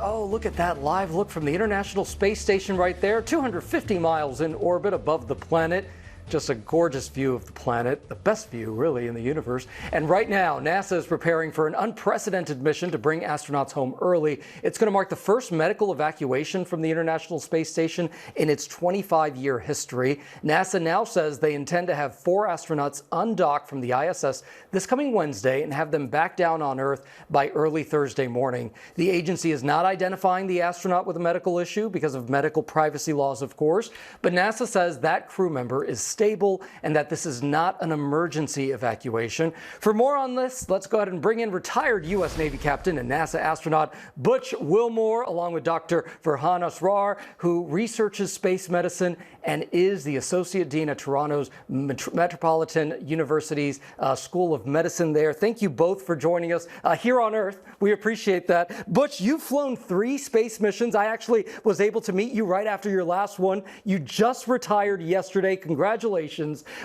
Oh, look at that live look from the International Space Station right there, 250 miles in orbit above the planet. Just a gorgeous view of the planet, the best view really in the universe. And right now, NASA is preparing for an unprecedented mission to bring astronauts home early. It's going to mark the first medical evacuation from the International Space Station in its 25-year history. NASA now says they intend to have 4 astronauts undock from the ISS this coming Wednesday and have them back down on Earth by early Thursday morning. The agency is not identifying the astronaut with a medical issue because of medical privacy laws, of course, but NASA says that crew member is stable and that this is not an emergency evacuation. For more on this, let's go ahead and bring in retired U.S. Navy captain and NASA astronaut Butch Wilmore, along with Dr. Farhan Asrar, who researches space medicine and is the Associate Dean at Toronto's Metropolitan University's School of Medicine there. Thank you both for joining us here on Earth. We appreciate that. Butch, you've flown 3 space missions. I actually was able to meet you right after your last one. You just retired yesterday. Congratulations.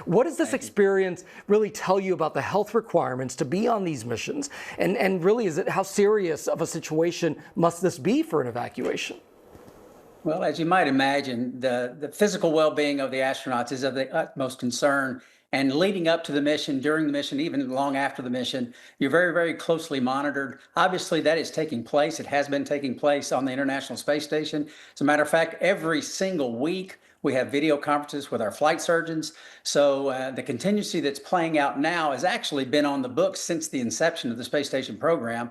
What does this experience really tell you about the health requirements to be on these missions? And really, how serious of a situation must this be for an evacuation? Well, as you might imagine, the physical well-being of the astronauts is of the utmost concern. And leading up to the mission, during the mission, even long after the mission, you're very, very closely monitored. Obviously, that is taking place. It has been taking place on the International Space Station. As a matter of fact, every single week, we have video conferences with our flight surgeons. So the contingency that's playing out now has actually been on the books since the inception of the space station program,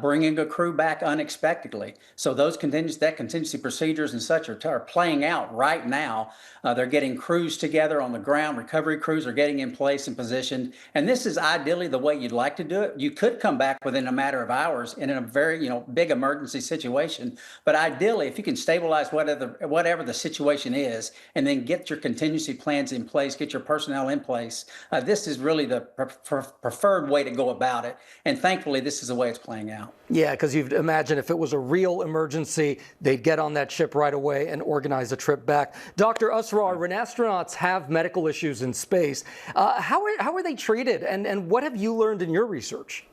bringing a crew back unexpectedly. So those contingency procedures and such are playing out right now. They're getting crews together on the ground. Recovery crews are getting in place and positioned. And this is ideally the way you'd like to do it. You could come back within a matter of hours in a very big emergency situation. But ideally, if you can stabilize whatever the situation is, and then get your contingency plans in place, get your personnel in place. This is really the preferred way to go about it. And thankfully, this is the way it's playing out. Yeah, because you'd imagine if it was a real emergency, they'd get on that ship right away and organize a trip back. Dr. Asrar, when astronauts have medical issues in space, how are they treated? And what have you learned in your research?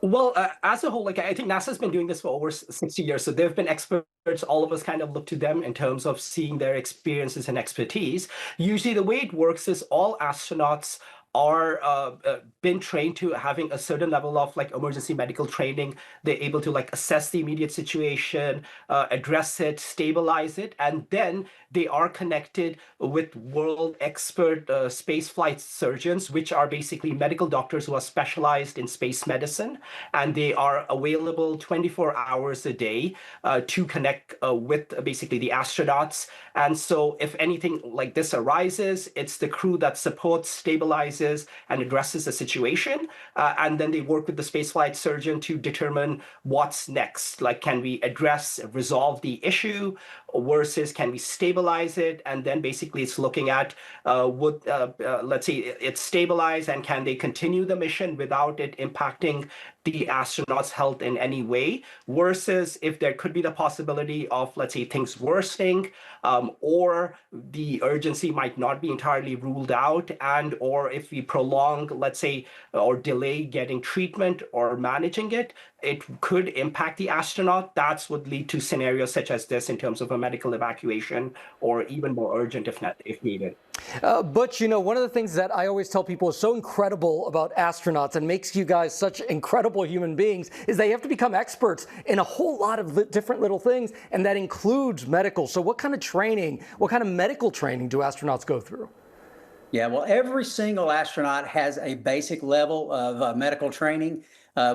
Well, as a whole, I think NASA's been doing this for over 60 years. So they've been experts. All of us kind of look to them in terms of seeing their experiences and expertise. Usually the way it works is all astronauts are been trained to having a certain level of emergency medical training. They're able to assess the immediate situation, address it, stabilize it, and then they are connected with world expert space flight surgeons, which are basically medical doctors who are specialized in space medicine, and they are available 24 hours a day to connect with basically the astronauts. And so if anything like this arises, it's the crew that supports, stabilizes, and addresses the situation. And then they work with the spaceflight surgeon to determine what's next. Can we resolve the issue versus can we stabilize it? And then basically it's looking at let's say it's stabilized and can they continue the mission without it impacting the astronauts' health in any way, versus if there could be the possibility of, let's say, things worsening, or the urgency might not be entirely ruled out, and or if we prolong, let's say, or delay getting treatment or managing it, it could impact the astronaut. That would lead to scenarios such as this in terms of a medical evacuation, or even more urgent if needed. Butch, one of the things that I always tell people is so incredible about astronauts and makes you guys such incredible human beings is they have to become experts in a whole lot of different little things, and that includes medical. So what kind of training, what kind of medical training do astronauts go through? Yeah, well, every single astronaut has a basic level of medical training.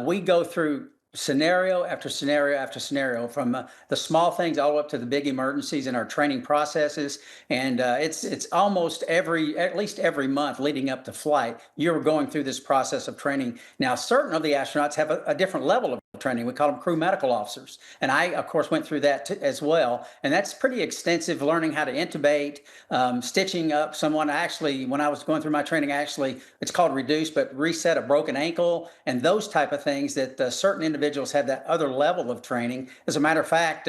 We go through scenario after scenario after scenario, from the small things all up to the big emergencies in our training processes. And it's almost at least every month leading up to flight, you're going through this process of training. Now, certain of the astronauts have a different level of training. We call them crew medical officers. And I, of course, went through that as well. And that's pretty extensive, learning how to intubate, stitching up someone. Actually, when I was going through my training, it's called reduce, but reset a broken ankle and those type of things that certain individuals have that other level of training. As a matter of fact,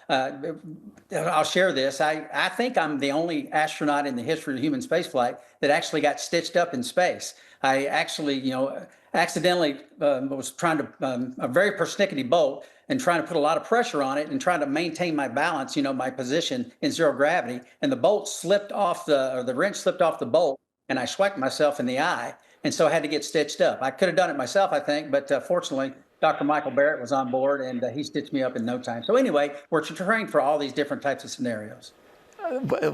I'll share this. I think I'm the only astronaut in the history of human spaceflight that actually got stitched up in space. I actually, accidentally was trying to, a very persnickety bolt and trying to put a lot of pressure on it and trying to maintain my balance, my position in zero gravity. And the bolt slipped off or the wrench slipped off the bolt, and I swiped myself in the eye. And so I had to get stitched up. I could have done it myself, I think, but fortunately, Dr. Michael Barrett was on board, and he stitched me up in no time. So anyway, we're trained for all these different types of scenarios.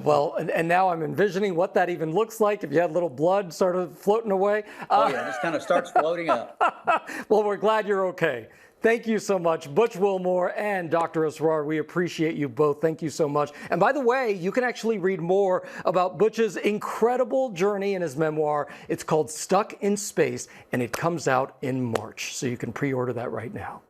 Well, and now I'm envisioning what that even looks like if you had little blood sort of floating away. Oh, yeah, just kind of starts floating up. Well, we're glad you're okay. Thank you so much, Butch Wilmore and Dr. Asrar. We appreciate you both. Thank you so much. And by the way, you can actually read more about Butch's incredible journey in his memoir. It's called Stuck in Space, and it comes out in March. So you can pre-order that right now.